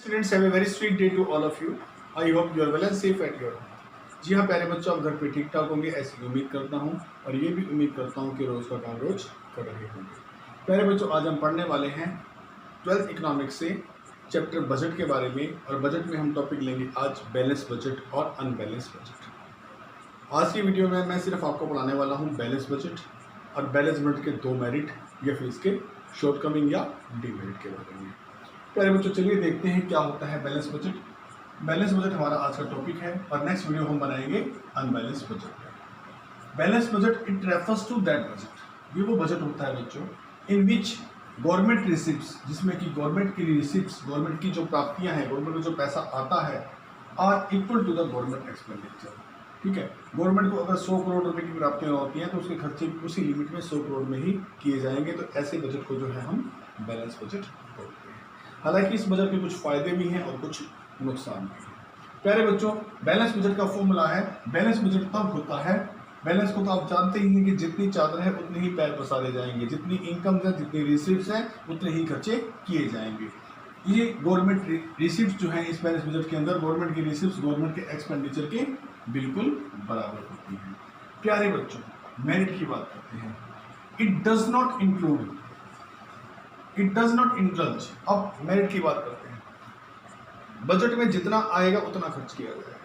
Students, have a very sweet day to all of you. I hope you are well and safe at your home. जी हाँ प्यारे बच्चों, आप घर पे ठीक ठाक होंगे ऐसी उम्मीद करता हूँ और ये भी उम्मीद करता हूँ कि रोज़ का काम रोज कर रहे होंगे। प्यारे बच्चों, आज हम पढ़ने वाले हैं 12th इकोनॉमिक्स से चैप्टर बजट के बारे में और बजट में हम टॉपिक लेंगे आज बैलेंस बजट और अनबैलेंस बजट। आज की वीडियो में मैं सिर्फ आपको पढ़ाने वाला हूँ बैलेंस बजट और बैलेंस बजट के दो मेरिट या फिर इसके शॉर्टकमिंग या डीमेरिट के बारे में। प्यारे बच्चों, चलिए देखते हैं क्या होता है बैलेंस बजट। बैलेंस बजट हमारा आज का टॉपिक है और नेक्स्ट वीडियो हम बनाएंगे unbalance budget. Balance budget it refers to that budget, ये वो बजट होता है बच्चों इन विच गवर्नमेंट रिसिप्ट्स, जिसमें कि गवर्नमेंट की रिसिप्ट्स, गवर्नमेंट की जो प्राप्तियां हैं, गवर्नमेंट को जो पैसा आता है, are equal to the government expenditure. ठीक है, गवर्नमेंट को अगर 100 करोड़ रुपए की प्राप्तियां होती हैं तो उसके खर्चे उसी लिमिट में 100 करोड़ में ही किए जाएंगे। तो ऐसे बजट को जो है हम बैलेंस बजट बोलते हैं। हालांकि इस बजट के कुछ फायदे भी हैं और कुछ नुकसान भी हैं। प्यारे बच्चों, बैलेंस बजट का फॉर्मूला है, बैलेंस बजट तब होता है, बैलेंस को तो आप जानते ही हैं कि जितनी चादर है उतने ही पैर पसारे जाएंगे, जितनी इनकम है, जितनी रिसिप्ट्स हैं उतने ही खर्चे किए जाएंगे। ये गवर्नमेंट रिसिप्ट्स जो है इस बैलेंस बजट के अंदर, गवर्नमेंट की रिसिप्ट्स गवर्नमेंट के एक्सपेंडिचर के बिल्कुल बराबर होती हैं। प्यारे बच्चों, मेरिट की बात करते हैं। It does not include, it does not indulge. अब मेरिट की बात करते हैं। बजट में जितना आएगा उतना खर्च किया जाएगा।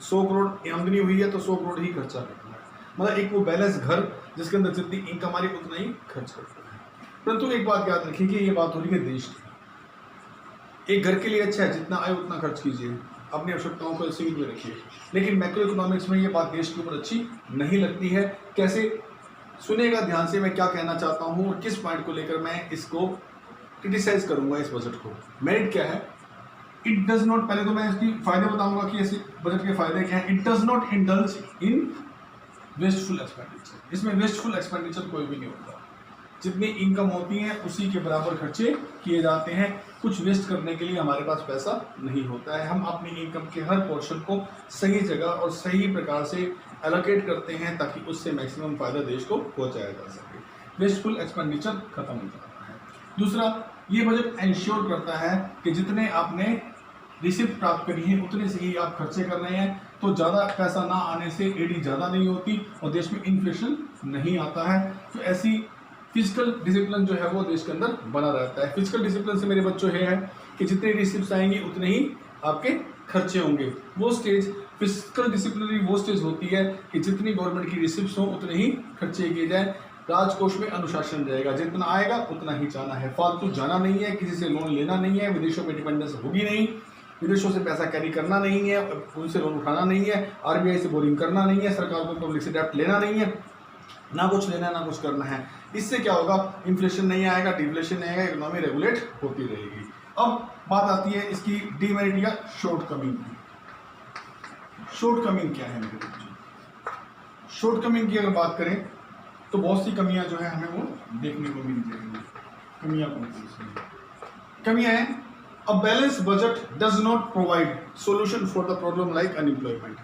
100 करोड़ आमदनी हुई है तो 100 करोड़ ही खर्चा करना है। मतलब एक वो बैलेंस घर जिसके अंदर जितनी इनकम आ रही उतना ही खर्च करना है। परंतु एक बात याद रखिए कि ये बात हो रही है देश की। एक घर के लिए अच्छा है, जितना आए उतना खर्च कीजिए, अपनी आवश्यकताओं को सीमित में रखिए। लेकिन मैक्रो इकोनॉमिक्स में ये बात देश के ऊपर अच्छी नहीं लगती है। कैसे? सुनिएगा ध्यान से मैं क्या कहना चाहता हूँ और किस पॉइंट को लेकर मैं इसको क्रिटिसाइज करूंगा इस बजट को। मेरिट क्या है? इट डज नॉट, पहले तो मैं इसकी फायदे बताऊंगा कि ऐसे बजट के फायदे क्या हैं। It does not indulge in wasteful expenditure. इसमें वेस्टफुल एक्सपेंडिचर कोई भी नहीं होता। जितनी इनकम होती है उसी के बराबर खर्चे किए जाते हैं। कुछ वेस्ट करने के लिए हमारे पास पैसा नहीं होता है। हम अपनी इनकम के हर पोर्शन को सही जगह और सही प्रकार से एलोकेट करते हैं ताकि उससे मैक्सिमम फायदा देश को पहुंचाया जा सके। वेस्टफुल एक्सपेंडिचर खत्म हो जाता है। दूसरा, ये बजट इंश्योर करता है कि जितने आपने रिसिप्ट प्राप्त करी है उतने से ही आप खर्चे कर रहे हैं। तो ज़्यादा पैसा ना आने से एडी ज़्यादा नहीं होती और देश में इन्फ्लेशन नहीं आता है। तो ऐसी फिजिकल डिसिप्लिन जो है वो देश के अंदर बना रहता है। फिजिकल डिसिप्लिन से मेरे बच्चों ये है कि जितने रिसिप्ट्स आएंगी उतने ही आपके खर्चे होंगे। वो स्टेज फिजिकल डिसिप्लिन वो स्टेज होती है कि जितनी गवर्नमेंट की रिसिप्ट्स हो उतने ही खर्चे किए जाए। राजकोष में अनुशासन रहेगा, जितना आएगा उतना ही जाना है, फालतू जाना नहीं है, किसी से लोन लेना नहीं है, विदेशों में डिपेंडेंस होगी नहीं, विदेशों से पैसा कैरी करना नहीं है, उनसे लोन उठाना नहीं है, आरबीआई से बोरिंग करना नहीं है, सरकार को पब्लिक से डेप्ट लेना नहीं है, ना कुछ लेना है ना कुछ करना है। इससे क्या होगा? इन्फ्लेशन नहीं आएगा, डिफ्लेशन नहीं आएगा, इकोनॉमी रेगुलेट होती रहेगी। अब बात आती है इसकी डीमेरिट या शॉर्टकमिंग की। शॉर्टकमिंग क्या है मेरे बच्चों? शॉर्टकमिंग की अगर बात करें तो बहुत सी कमियां जो है हमें वो देखने को मिल जाएंगी। कमियां कौन सी? कमियां हैं, a balance budget does not provide solution for the problem like unemployment.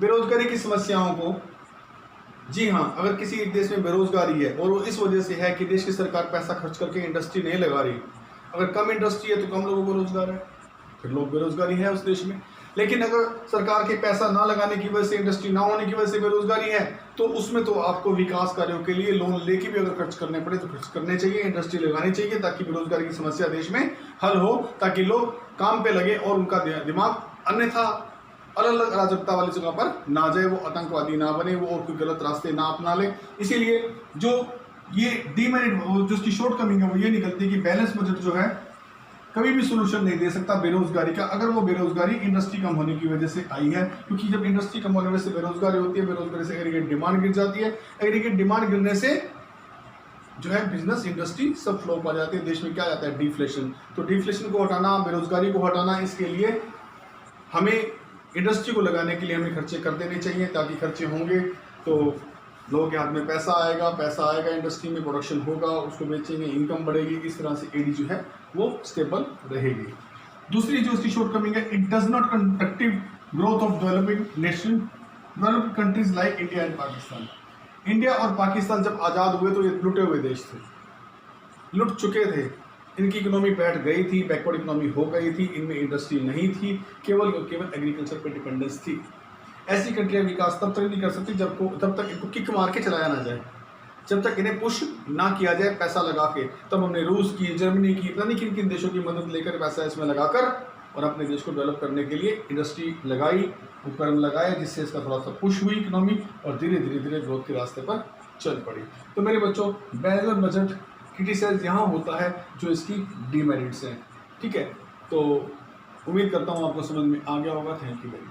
बेरोजगारी की समस्याओं को, जी हाँ, अगर किसी देश में बेरोजगारी है और वो इस वजह से है कि देश की सरकार पैसा खर्च करके इंडस्ट्री नहीं लगा रही, अगर कम इंडस्ट्री है तो कम लोगों को रोजगार है, फिर लोग बेरोजगारी है उस देश में। लेकिन अगर सरकार के पैसा ना लगाने की वजह से, इंडस्ट्री ना होने की वजह से बेरोजगारी है, तो उसमें तो आपको विकास कार्यों के लिए लोन लेके भी अगर खर्च करने पड़े तो खर्च करने चाहिए, इंडस्ट्री लगानी चाहिए ताकि बेरोजगारी की समस्या देश में हल हो, ताकि लोग काम पे लगे और उनका दिमाग अन्यथा अलग अलग अराजकता वाली जगह पर ना जाए, वो आतंकवादी ना बने, वो और कोई गलत रास्ते ना अपना ले। इसीलिए जो ये डीमेरिट, जो उसकी शॉर्टकमिंग है वो ये निकलती है कि बैलेंस बजट जो है कभी भी सोल्यूशन नहीं दे सकता बेरोजगारी का, अगर वो बेरोजगारी इंडस्ट्री कम होने की वजह से आई है। क्योंकि जब इंडस्ट्री कम होने की वजह से बेरोजगारी होती है, बेरोजगारी से एग्रीगेट डिमांड गिर जाती है, एग्रीगेट डिमांड गिरने से जो है बिजनेस इंडस्ट्री सब फ्लॉप आ जाती है। देश में क्या जाता है? डिफ्लेशन। तो डिफ्लेशन को हटाना, बेरोजगारी को हटाना, इसके लिए हमें इंडस्ट्री को लगाने के लिए हमें खर्चे कर देने चाहिए, ताकि खर्चे होंगे तो लोगों के हाथ में पैसा आएगा, इंडस्ट्री में प्रोडक्शन होगा, उसको बेचेंगे, इनकम बढ़ेगी, इस तरह से एडी जो है वो स्टेबल रहेगी। दूसरी जो उसकी शॉर्टकमिंग है, it does not constructive growth of developing nation, developed countries like India and Pakistan. India और पाकिस्तान जब आज़ाद हुए तो ये लुटे हुए देश थे, लुट चुके थे। इनकी इकोनॉमी बैठ गई थी, बैकवर्ड इकोनॉमी हो गई थी, इनमें इंडस्ट्री नहीं थी, केवल और केवल एग्रीकल्चर पर डिपेंडेंस थी। ऐसी कंट्रियाँ विकास तब तक नहीं कर सकती जब तक इनको किक मार के चलाया ना जाए, जब तक इन्हें पुश ना किया जाए पैसा लगा के। तब हमने रूस की, जर्मनी की, पता नहीं किन किन देशों की मदद लेकर पैसा इसमें लगाकर और अपने देश को डेवलप करने के लिए इंडस्ट्री लगाई, उपकरण लगाए, जिससे इसका थोड़ा सा पुश हुई इकोनॉमी और धीरे धीरे ग्रोथ के रास्ते पर चल पड़ी। तो मेरे बच्चों, बैलेंस बजट क्रिटिसाइज यहाँ होता है जो इसकी डीमेरिट्स हैं। ठीक है, तो उम्मीद करता हूँ आपको समझ में आ गया होगा। Thank you very much.